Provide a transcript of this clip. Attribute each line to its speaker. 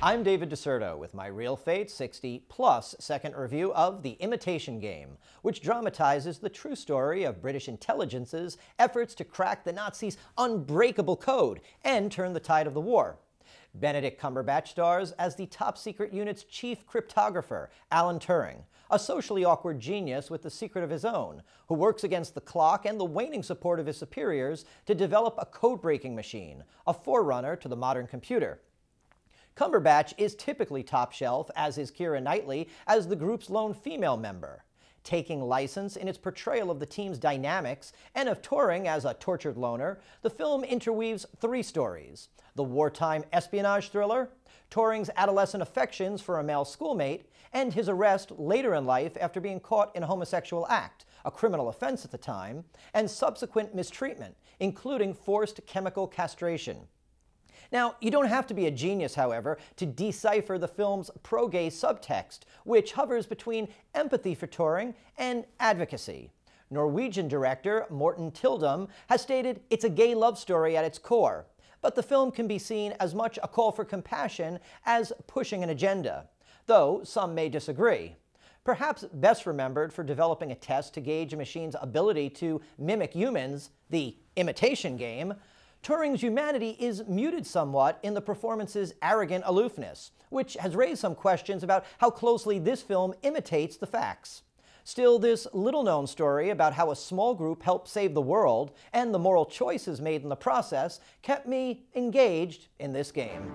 Speaker 1: I'm David DiCerto with my Real Fate 60-plus second review of The Imitation Game, which dramatizes the true story of British intelligence's efforts to crack the Nazis' unbreakable code and turn the tide of the war. Benedict Cumberbatch stars as the top-secret unit's chief cryptographer, Alan Turing, a socially awkward genius with a secret of his own, who works against the clock and the waning support of his superiors to develop a code-breaking machine, a forerunner to the modern computer. Cumberbatch is typically top shelf, as is Kiera Knightley as the group's lone female member. Taking license in its portrayal of the team's dynamics and of Turing as a tortured loner, the film interweaves three stories: the wartime espionage thriller, Turing's adolescent affections for a male schoolmate, and his arrest later in life after being caught in a homosexual act, a criminal offense at the time, and subsequent mistreatment, including forced chemical castration. Now, you don't have to be a genius, however, to decipher the film's pro-gay subtext, which hovers between empathy for Turing and advocacy. Norwegian director Morten Tildum has stated it's a gay love story at its core, but the film can be seen as much a call for compassion as pushing an agenda, though some may disagree. Perhaps best remembered for developing a test to gauge a machine's ability to mimic humans, the imitation game, Turing's humanity is muted somewhat in the performance's arrogant aloofness, which has raised some questions about how closely this film imitates the facts. Still, this little-known story about how a small group helped save the world and the moral choices made in the process kept me engaged in this game.